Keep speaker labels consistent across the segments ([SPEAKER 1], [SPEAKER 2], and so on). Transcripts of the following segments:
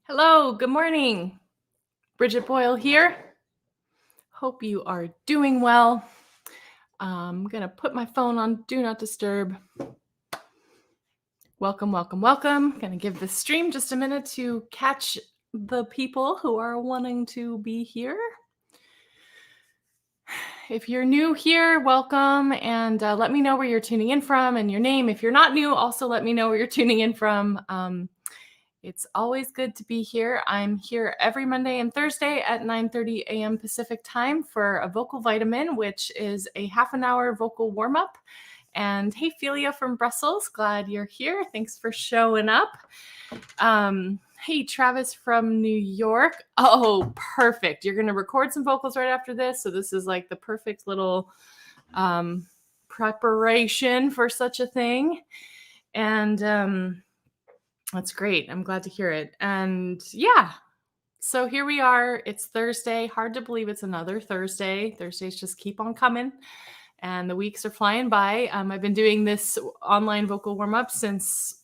[SPEAKER 1] Hello, good morning. Briget Boyle here. Hope you are doing well. I'm going to put my phone on Do Not Disturb. Welcome, welcome, welcome. Going to give this stream just a minute to catch the people who are wanting to be here. If you're new here, welcome, and let me know where you're tuning in from and your name. If you're not new, also let me know where you're tuning in from. It's always good to be here. I'm here every Monday and Thursday at 9:30 a.m. Pacific time for a vocal vitamin, which is a half an hour vocal warm-up. And hey, Felia from Brussels, glad you're here. Thanks for showing up. Hey, Travis from New York. Oh, perfect. You're going to record some vocals right after this. So this is like the perfect little preparation for such a thing. And that's great. I'm glad to hear it. And yeah, so here we are. It's Thursday. Hard to believe it's another Thursday. Thursdays just keep on coming and the weeks are flying by. I've been doing this online vocal warm-up since,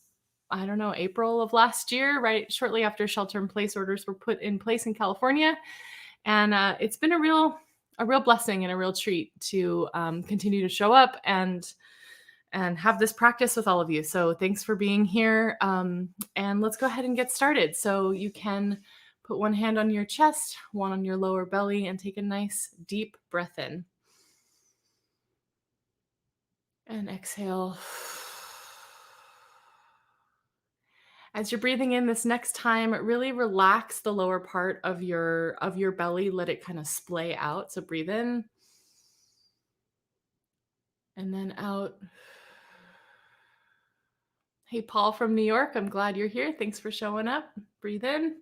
[SPEAKER 1] I don't know, April of last year, right shortly after shelter-in-place orders were put in place in California. And it's been a real blessing and a real treat to continue to show up and have this practice with all of you. So thanks for being here. And let's go ahead and get started. So you can put one hand on your chest, one on your lower belly, and take a nice deep breath in. And exhale. As you're breathing in this next time, really relax the lower part of your belly. Let it kind of splay out. So breathe in. And then out. Hey, Paul from New York, I'm glad you're here. Thanks for showing up. Breathe in.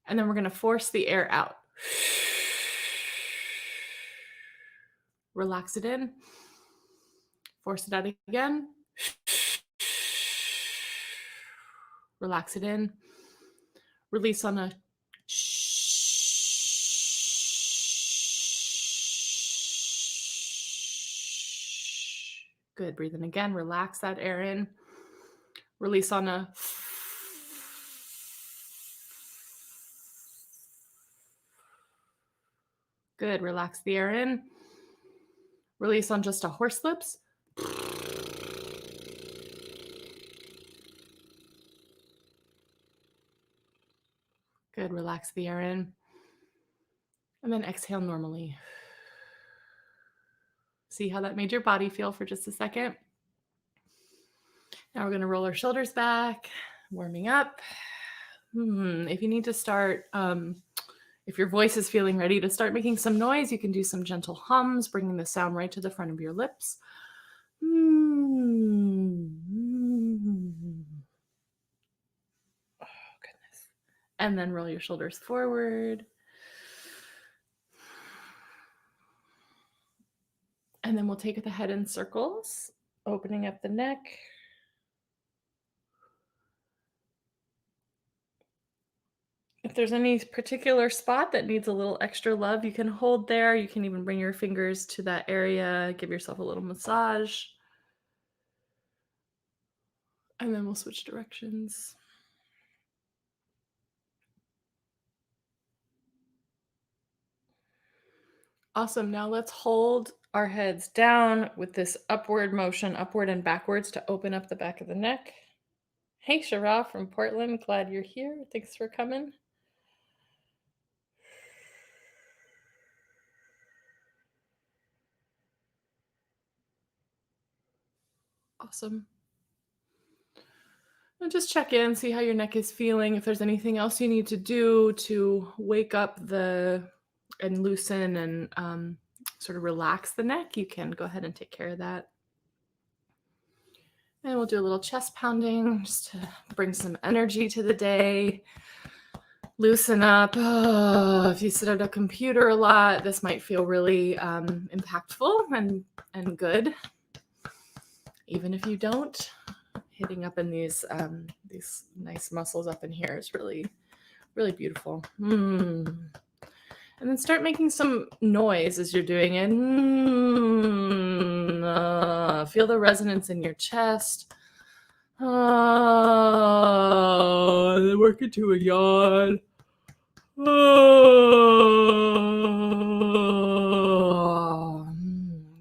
[SPEAKER 1] And then we're going to force the air out. Relax it in. Force it out again. Relax it in. Release on a good. Breathe in again. Relax that air in. Release on a good. Relax the air in. Release on just a horse lips. Good. Relax the air in. And then exhale normally. See how that made your body feel for just a second. Now we're going to roll our shoulders back, warming up. If you need to start, if your voice is feeling ready to start making some noise, you can do some gentle hums, bringing the sound right to the front of your lips. Oh, goodness. And then roll your shoulders forward. And then we'll take the head in circles, opening up the neck. If there's any particular spot that needs a little extra love, you can hold there. You can even bring your fingers to that area, give yourself a little massage. And then we'll switch directions. Awesome. Now let's hold our heads down with this upward motion, upward and backwards to open up the back of the neck. Hey, Shara from Portland. Glad you're here. Thanks for coming. Awesome. And just check in, see how your neck is feeling. If there's anything else you need to do to wake up and loosen and sort of relax the neck, you can go ahead and take care of that. And we'll do a little chest pounding just to bring some energy to the day. Loosen up. Oh, if you sit at a computer a lot, this might feel really impactful and good. Even if you don't, hitting up in these nice muscles up in here is really, really beautiful. And then start making some noise as you're doing it. Feel the resonance in your chest. We're work into a yawn. Oh,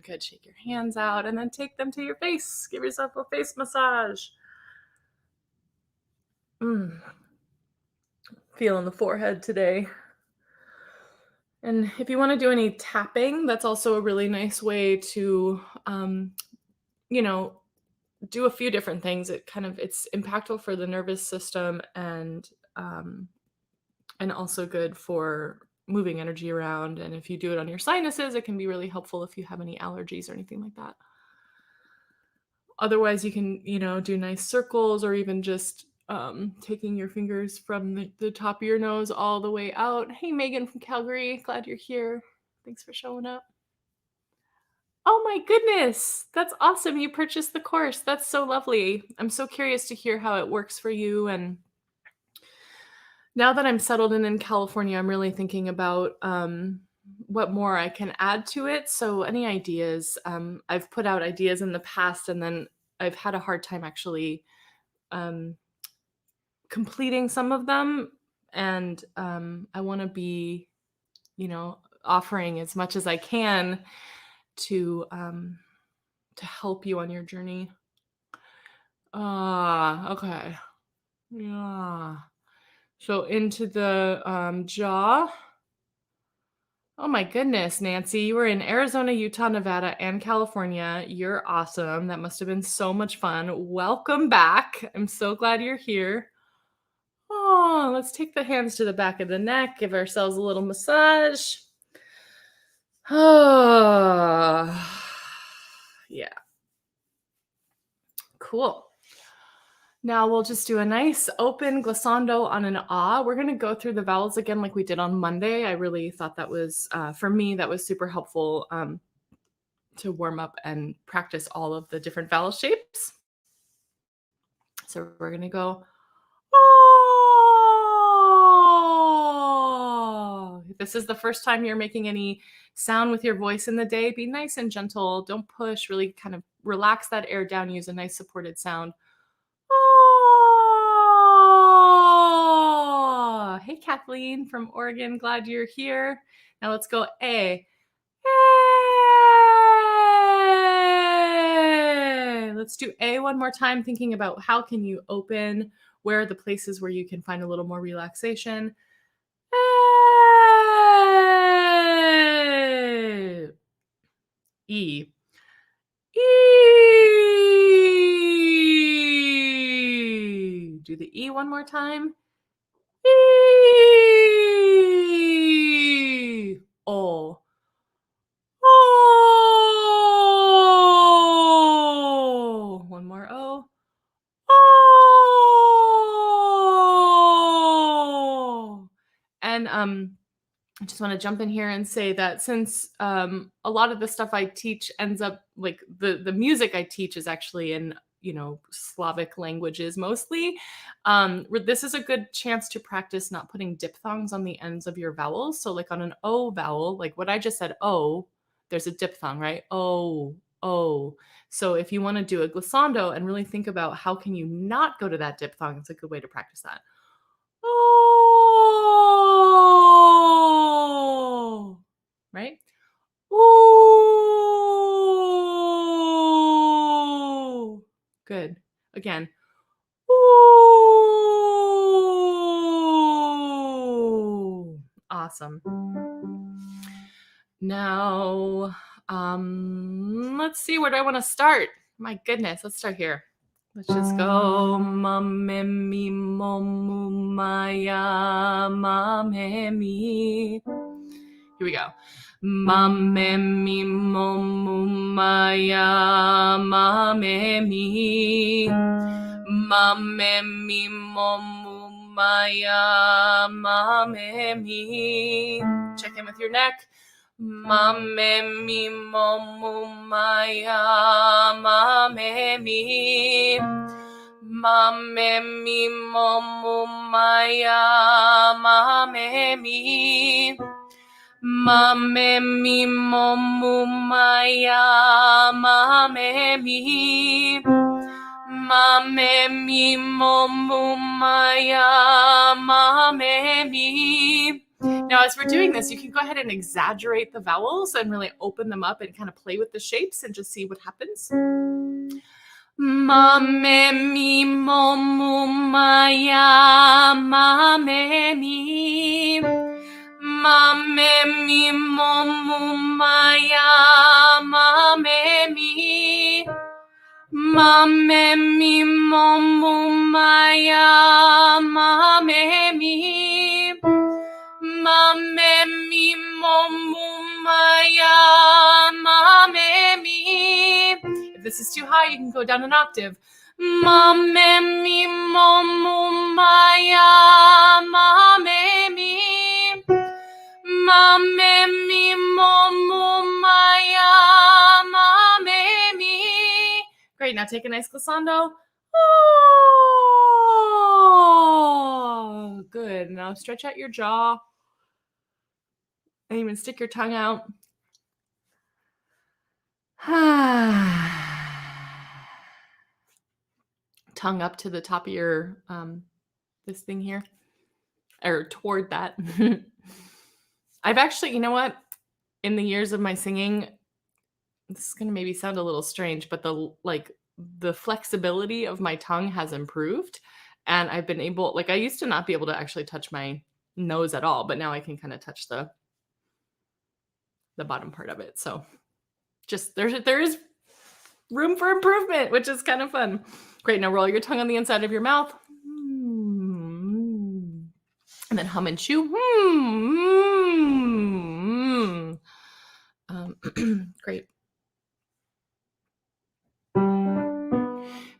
[SPEAKER 1] good. Shake your hands out and then take them to your face. Give yourself a face massage. Feeling the forehead today. And if you want to do any tapping, that's also a really nice way to, do a few different things. It's impactful for the nervous system and also good for moving energy around. And if you do it on your sinuses, it can be really helpful if you have any allergies or anything like that. Otherwise, you can, do nice circles or even just taking your fingers from the top of your nose all the way out. Hey, Megan from Calgary. Glad you're here. Thanks for showing up. Oh my goodness. That's awesome. You purchased the course. That's so lovely. I'm so curious to hear how it works for you. And now that I'm settled in California, I'm really thinking about what more I can add to it. So any ideas? I've put out ideas in the past, and then I've had a hard time actually completing some of them. And I want to be, offering as much as I can to help you on your journey. Okay. Yeah. So into the jaw. Oh my goodness, Nancy, you were in Arizona, Utah, Nevada, and California. You're awesome. That must have been so much fun. Welcome back. I'm so glad you're here. Oh, let's take the hands to the back of the neck. Give ourselves a little massage. Oh, yeah. Cool. Now we'll just do a nice open glissando on an ah. We're going to go through the vowels again like we did on Monday. I really thought that was, for me, that was super helpful to warm up and practice all of the different vowel shapes. So we're going to go, oh. If this is the first time you're making any sound with your voice in the day, be nice and gentle. Don't push, really kind of relax that air down. Use a nice supported sound. Oh, hey, Kathleen from Oregon. Glad you're here. Now let's go A. A. Let's do A one more time, thinking about how can you open, where are the places where you can find a little more relaxation. A. E. E. Do the E one more time. E. O. O. One more O. O. And I just want to jump in here and say that since a lot of the stuff I teach ends up like the music I teach is actually in, Slavic languages mostly. This is a good chance to practice not putting diphthongs on the ends of your vowels. So like on an O vowel, like what I just said, O, there's a diphthong, right? O, O. So if you want to do a glissando and really think about how can you not go to that diphthong, it's a good way to practice that. Oh, right? Ooh. Good. Again. Ooh. Awesome. Now, let's see, where do I want to start? My goodness, let's start here. Let's just go. Ma-me-me, mo-mu-ma-ya, ma-me-me. Here we go. Ma-me-me, mo-mu-ma-ya, ma-me-me. Ma-me-me, mo-mu-ma-ya, ma-me-me. Check in with your neck. Ma-me-me, mo-mu-ma-ya, ma-me-me. Ma-me-me, mo-mu-ma-ya, ma-me-me. Ma-me-me, mo-mu-ma-ya, ma-me-me. ma me mi mo mu ma ya ma me mi. Now, as we're doing this, you can go ahead and exaggerate the vowels and really open them up and kind of play with the shapes and just see what happens. Ma me mi mo mu ma ya ma me mi. Ma me mi mo mu ma ya ma me mi. Ma me mi mo mu ma ya ma me mi. Ma me mi mo mu ma ya ma me mi. If this is too high, you can go down an octave. Ma me mi mo mu ma ya ma me mi. Ma me mi mo mu ma ya ma me mi. Great, now take a nice glissando. Oh, good. Now stretch out your jaw. And even stick your tongue out. Tongue up to the top of your, this thing here, or toward that. I've actually, you know what? In the years of my singing, this is going to maybe sound a little strange, but the flexibility of my tongue has improved. And I've been able, I used to not be able to actually touch my nose at all, but now I can kind of touch the bottom part of it. So just there is room for improvement, which is kind of fun. Great. Now roll your tongue on the inside of your mouth. And then hum and chew. Great.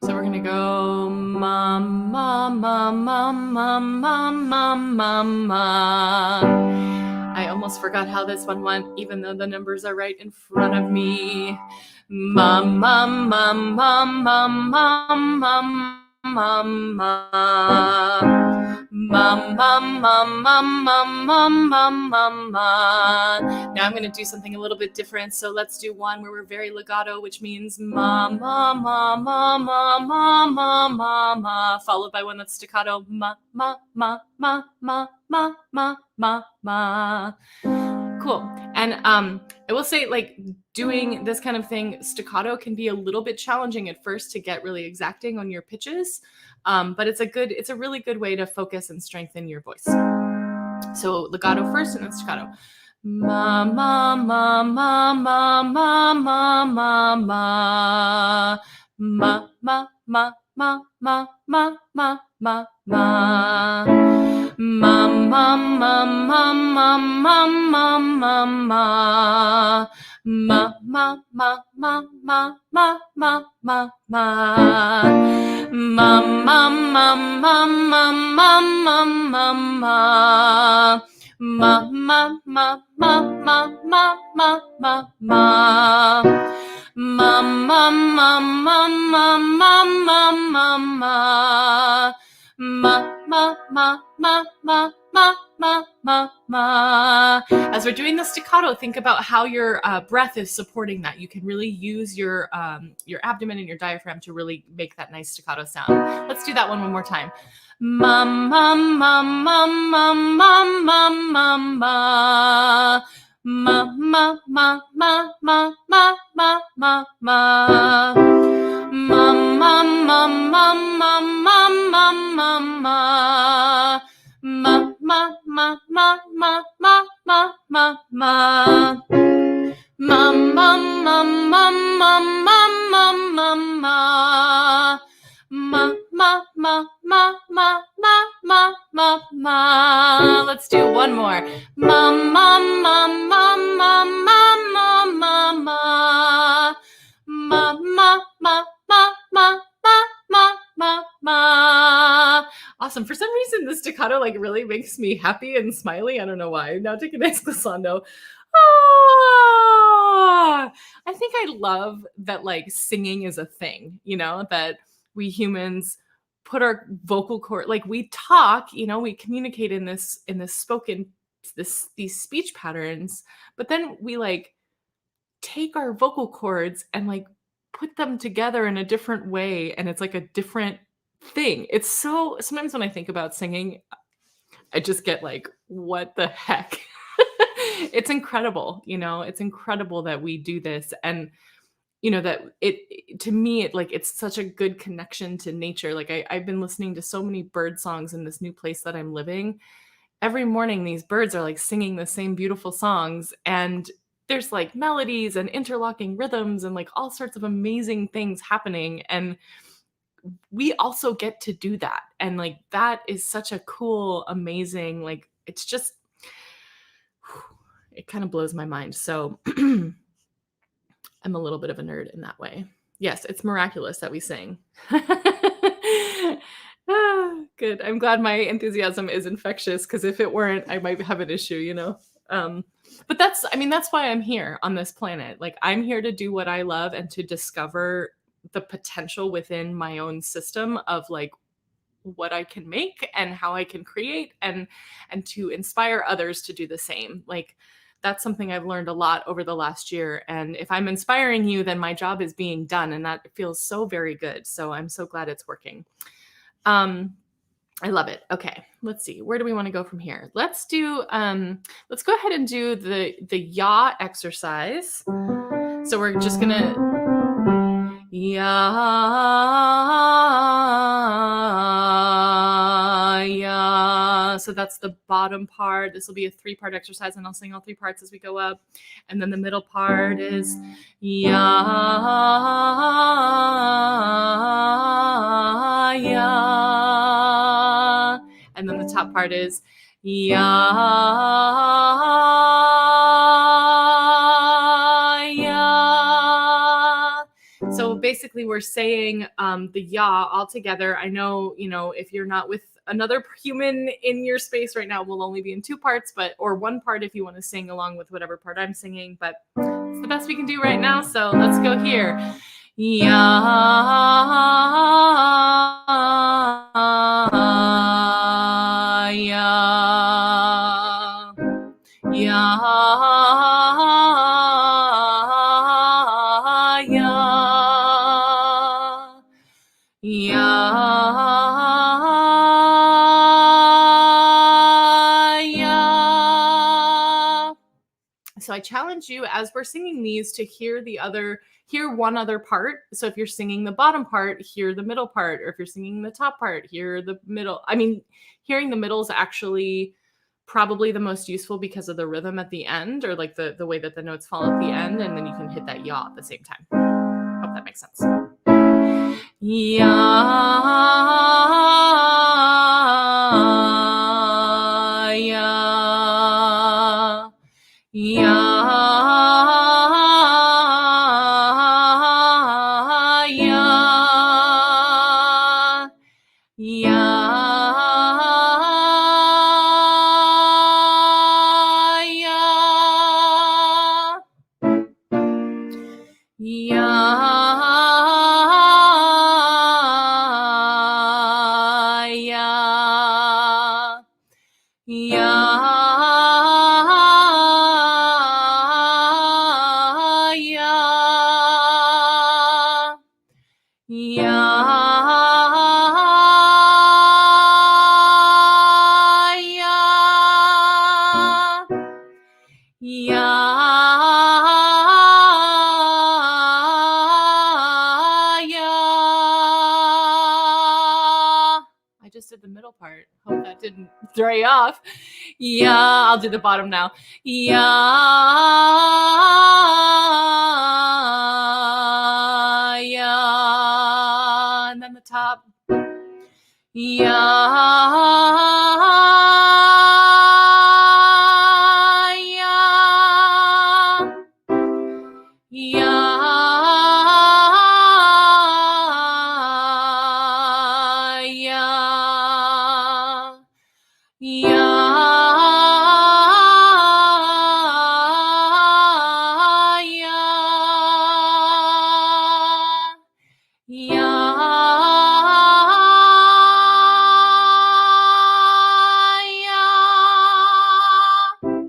[SPEAKER 1] So we're going to go ma, ma, ma, ma, ma, ma, ma, ma, ma. I almost forgot how this one went, even though the numbers are right in front of me. Ma, ma, ma, ma, ma, ma, ma, ma, ma. Ma, ma, ma, ma, ma, ma, ma, ma, ma. Now I'm going to do something a little bit different. So let's do one where we're very legato, which means ma, ma, ma, ma, ma, ma, ma, ma, ma, followed by one that's staccato, ma, ma, ma, ma, ma, ma, ma, ma, ma. Cool. And I will say, doing this kind of thing, staccato can be a little bit challenging at first to get really exacting on your pitches. But it's a really good way to focus and strengthen your voice. So legato first and then staccato. Ma, ma, ma, ma, ma, ma, ma, ma, ma. Ma, ma, ma, ma, ma, ma, ma, ma, ma. Ma, ma, ma, ma, ma, ma, ma, ma, ma. Ma, ma, ma, ma, ma, ma, ma, ma, ma. Ma, ma, ma, ma, ma, ma, ma, ma, ma. Ma, ma, ma, ma, ma, ma, ma, ma, ma. Ma, ma, ma, ma, ma, ma, ma, ma, ma. Ma, ma, ma, ma, ma, ma, ma, ma, ma. As we're doing the staccato, think about how your breath is supporting that. You can really use your abdomen and your diaphragm to really make that nice staccato sound. Let's do that one more time. Ma, ma, ma, ma, ma, ma, ma, ma, ma. Ma, ma, ma, ma, ma, ma, ma, ma, ma. Ma, ma, ma, ma, ma, ma, ma, ma, ma. Ma, ma, ma, ma, ma, ma, ma, ma, ma. Ma, ma, ma, ma, ma, ma, ma, ma, ma. Ma, ma, ma, ma, ma, ma, ma, ma, ma. Let's do one more. Ma, ma, ma, ma, ma, ma, ma, ma, ma. Ma, ma, ma, ma, ma, ma, ma, ma. Awesome. For some reason, the staccato really makes me happy and smiley. I don't know why. Now take a nice glissando. I think I love that singing is a thing, that we humans put our vocal cord, we talk, we communicate in this spoken, these speech patterns, but then we take our vocal cords and put them together in a different way, and it's like a different thing. It's so sometimes when I think about singing, I just get like, what the heck? It's incredible, it's incredible that we do this. And that to me, it's such a good connection to nature. Like I've been listening to so many bird songs in this new place that I'm living. Every morning these birds are like singing the same beautiful songs, and there's like melodies and interlocking rhythms and like all sorts of amazing things happening. And we also get to do that. And like that is such a cool, amazing, like it's just it kind of blows my mind. So I'm a little bit of a nerd in that way. Yes, it's miraculous that we sing. Good. I'm glad my enthusiasm is infectious, because if it weren't, I might have an issue. But that's why I'm here on this planet. Like I'm here to do what I love and to discover the potential within my own system of like what I can make and how I can create, and to inspire others to do the same. Like that's something I've learned a lot over the last year. And if I'm inspiring you, then my job is being done, and that feels so very good. So I'm so glad it's working. I love it. Okay, let's see. Where do we want to go from here? Let's go ahead and do the yaw exercise. So we're just gonna yaw. So that's the bottom part. This will be a 3-part exercise, and I'll sing all 3 parts as we go up. And then the middle part is yaw. And then the top part is yaw. So basically we're saying the yaw all together. I know, if you're not with another human in your space right now, we'll only be in 2 parts, or 1 part if you want to sing along with whatever part I'm singing, but it's the best we can do right now. So let's go here. Yaw, yaw, yaw, yaw, yaw. So I challenge you, as we're singing these, to hear one other part. So if you're singing the bottom part, hear the middle part, or if you're singing the top part, hear the middle. Hearing the middle is actually probably the most useful because of the rhythm at the end, or like the way that the notes fall at the end, and then you can hit that yaw at the same time. Hope that makes sense. Yaw, yaw, yaw, yaw, I just did the middle part. Hope that didn't throw you off. Yeah, I'll do the bottom now. Yeah, yeah, and then the top.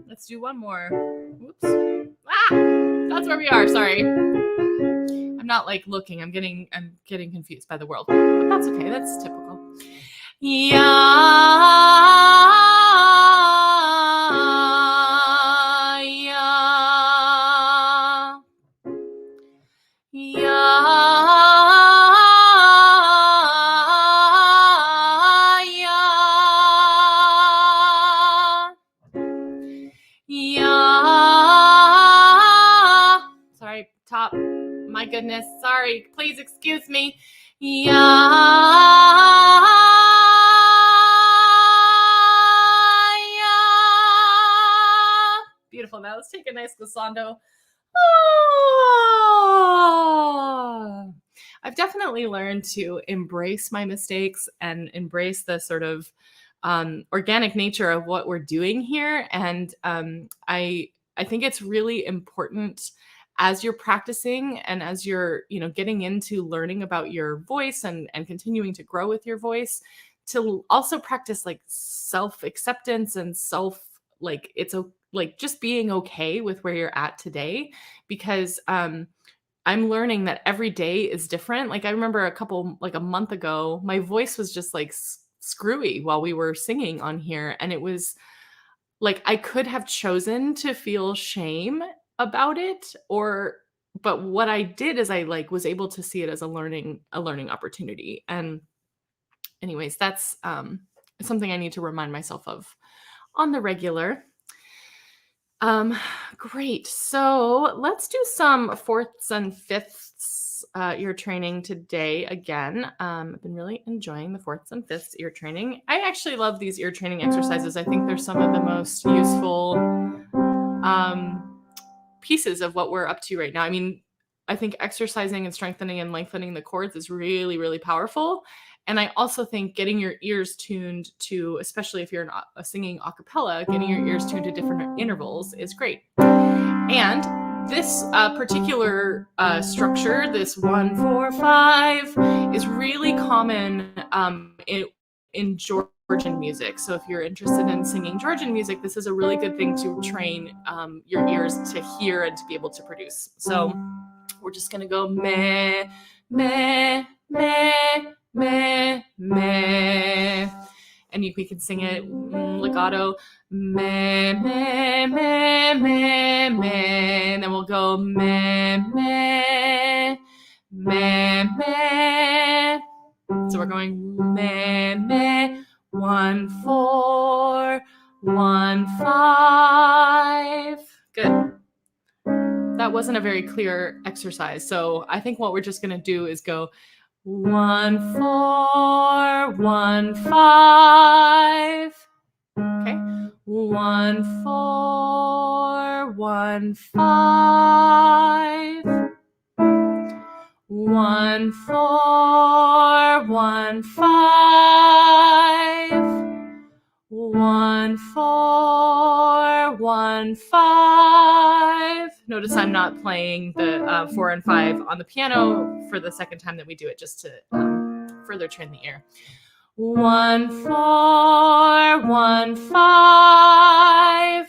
[SPEAKER 1] Let's do one more. Oops. That's where we are. Sorry. I'm not like looking. I'm getting confused by the world, but that's okay. That's typical. Yeah. Sorry, top. My goodness. Sorry. Please excuse me. Beautiful. Now let's take a nice glissando. I've definitely learned to embrace my mistakes and embrace the sort of organic nature of what we're doing here. And I think it's really important as you're practicing and as you're, getting into learning about your voice and continuing to grow with your voice, to also practice like self-acceptance and just being okay with where you're at today, because I'm learning that every day is different. Like I remember a month ago, my voice was just like screwy while we were singing on here. And it was like, I could have chosen to feel shame about it, but what I did is I was able to see it as a learning opportunity. And anyways, that's something I need to remind myself of on the regular. Great. So let's do some fourths and fifths ear training today again. I've been really enjoying the fourths and fifths ear training. I actually love these ear training exercises. I think they're some of the most useful pieces of what we're up to right now. I mean, I think exercising and strengthening and lengthening the cords is really, really powerful. And I also think getting your ears tuned to, especially if you're singing a cappella, getting your ears tuned to different intervals is great. And this particular structure, this 1-4-5, is really common in Georgian music. So if you're interested in singing Georgian music, this is a really good thing to train your ears to hear and to be able to produce. So we're just going to go meh, meh, meh, meh, meh. And we can sing it legato, meh, meh, meh, meh, meh. And then we'll go meh, meh, meh, meh. So we're going meh, meh, 1-4, 1-5. Good. That wasn't a very clear exercise. So I think what we're just going to do is go 1-4, 1-5. Okay. 1-4, 1-5. 1-4, 1-5. 1-4, 1-5. Notice I'm not playing the 4 and 5 on the piano for the second time that we do it, just to further train the ear. 1-4, 1-5.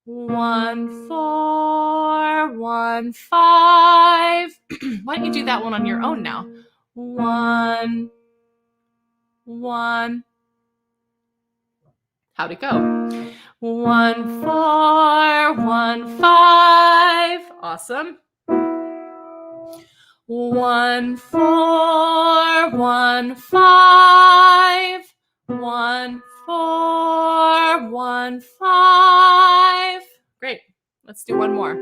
[SPEAKER 1] 1-4, 1-5. Why don't you do that one on your own now? 1, 1. How'd it go? 1-4, 1-5. Awesome. 1-4, 1-5. 1-4, 1-5. Great. Let's do one more.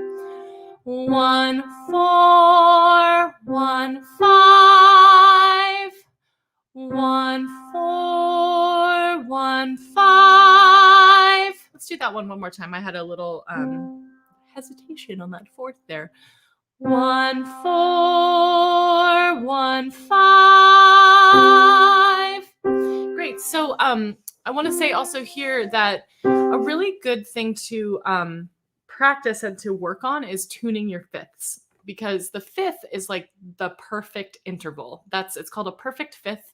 [SPEAKER 1] 1-4, 1-5. 1-4, 1-5. Let's do that one more time. I had a little hesitation on that fourth there. 1-4, 1-5. Great. So I want to say also here that a really good thing to practice and to work on is tuning your fifths, because the fifth is like the perfect interval. It's called a perfect fifth.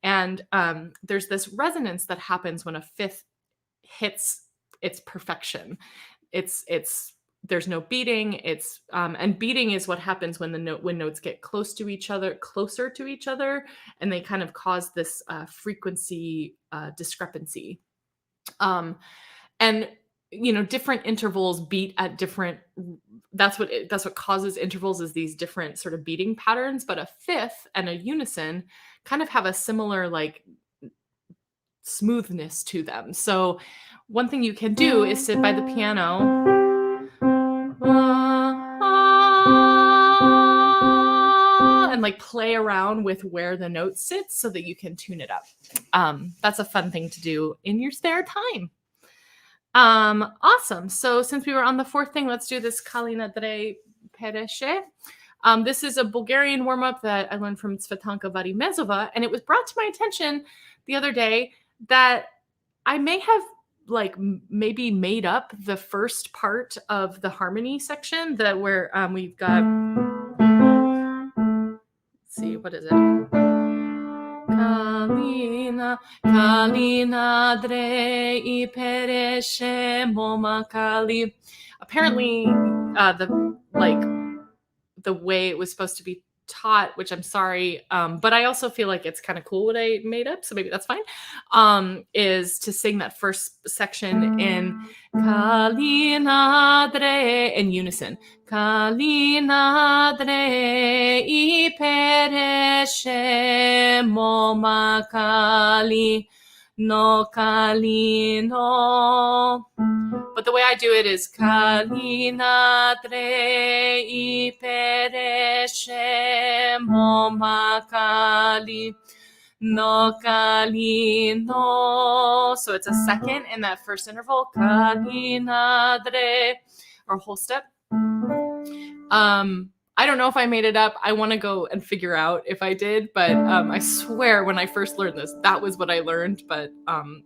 [SPEAKER 1] And there's this resonance that happens when a fifth hits its perfection. there's no beating. It's and beating is what happens when when notes get closer to each other, and they kind of cause this frequency discrepancy. And different intervals beat at different. That's what causes intervals, is these different sort of beating patterns. But a fifth and a unison kind of have a similar like smoothness to them. So one thing you can do is sit by the piano and like play around with where the note sits so that you can tune it up. That's a fun thing to do in your spare time. Awesome. So since we were on the fourth thing, let's do this Kalina Dre Pereše. This is a Bulgarian warm-up that I learned from Svetanka Varimezova, and it was brought to my attention the other day that I may have maybe made up the first part of the harmony section where we've got, let's see, what is it? Kalina, Kalina Dre Pereše Momakali. Apparently, the way it was supposed to be taught, which I'm sorry, but I also feel like it's kind of cool what I made up, so maybe that's fine, is to sing that first section in Kalina Dre in unison. Kalina Dre Pereše Momakali no Kalino. But the way I do it is Kalina Dre Pereše Momakali no Kalino. So it's a second in that first interval. Kalina Dre, or whole step. I don't know if I made it up. I want to go and figure out if I did, but I swear when I first learned this, that was what I learned. But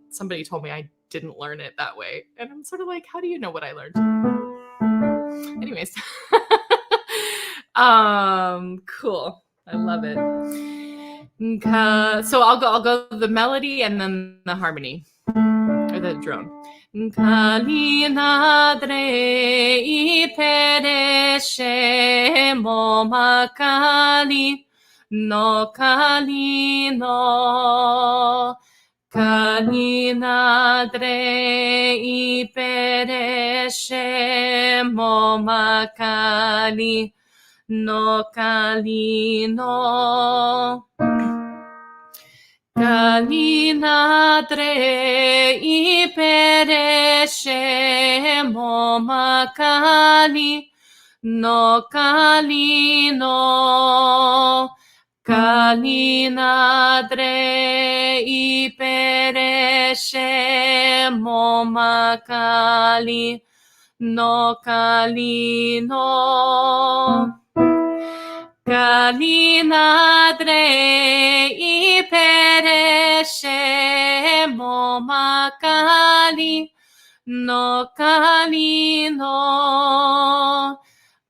[SPEAKER 1] somebody told me I didn't learn it that way. And I'm sort of like, how do you know what I learned? Anyways. Cool. I love it. So I'll go the melody and then the harmony, or the drone. Kalina Dre Pereše Momakali no Kalino. Kalina Dre Pereše Momakali no Kalino. Kalina Dre Pereše Momakali no Kalino. Kalina Dre Pereše Momakali no Kalino. Kalina Dre Pereše Momakali no Kalino.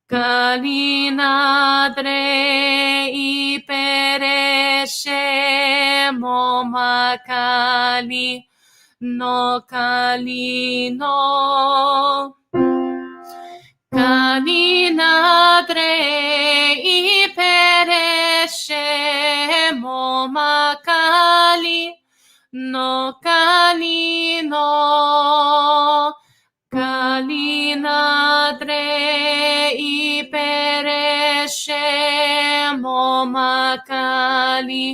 [SPEAKER 1] Kalina Dre Pereše Momakali no Kalino. Kalina Dre Pereše Momakali no Kalino. Kalina Dre Pereše Momakali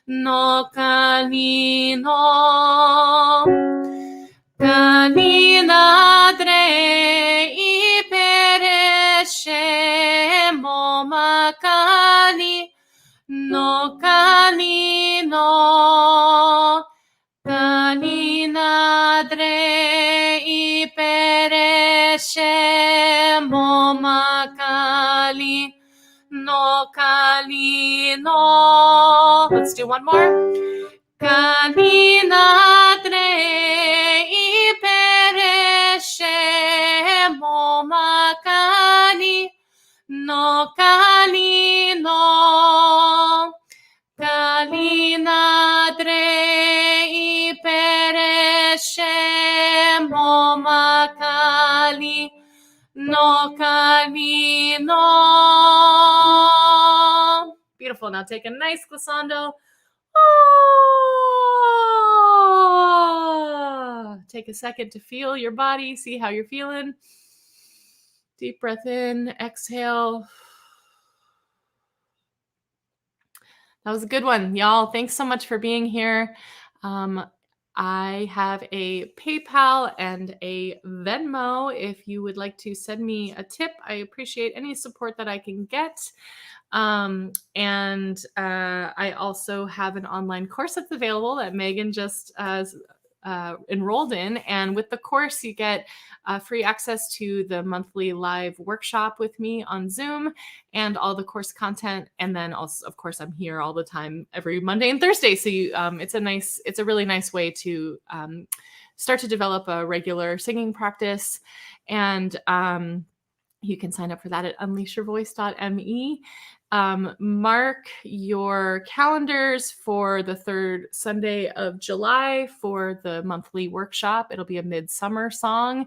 [SPEAKER 1] no Kalino. Kalina Dre Pereše Momakali no Kalino. Kalina Dre Pereše Momakali no Kalino. Let's do one more. Kalina Dre Pereše Momakali no Kalino. Kalina Dre Pereše Momakali no camino. Beautiful. Now take a nice glissando. Take a second to feel your body, see how you're feeling. Deep breath in, exhale. That was a good one, y'all. Thanks so much for being here. I have a PayPal and a Venmo. If you would like to send me a tip, I appreciate any support that I can get. I also have an online course that's available that Megan just enrolled in. And with the course, you get free access to the monthly live workshop with me on Zoom and all the course content. And then also, of course, I'm here all the time every Monday and Thursday. So it's a really nice way to start to develop a regular singing practice. And you can sign up for that at unleashyourvoice.me. Mark your calendars for the third Sunday of July for the monthly workshop. It'll be a midsummer song.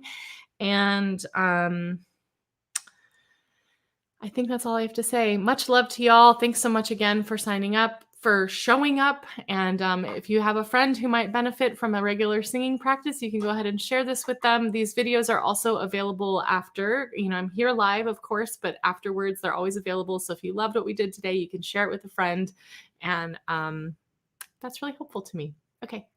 [SPEAKER 1] And I think that's all I have to say. Much love to y'all. Thanks so much again for signing up, for showing up. And if you have a friend who might benefit from a regular singing practice, you can go ahead and share this with them. These videos are also available after, I'm here live, of course, but afterwards they're always available. So if you loved what we did today, you can share it with a friend. And that's really helpful to me. Okay.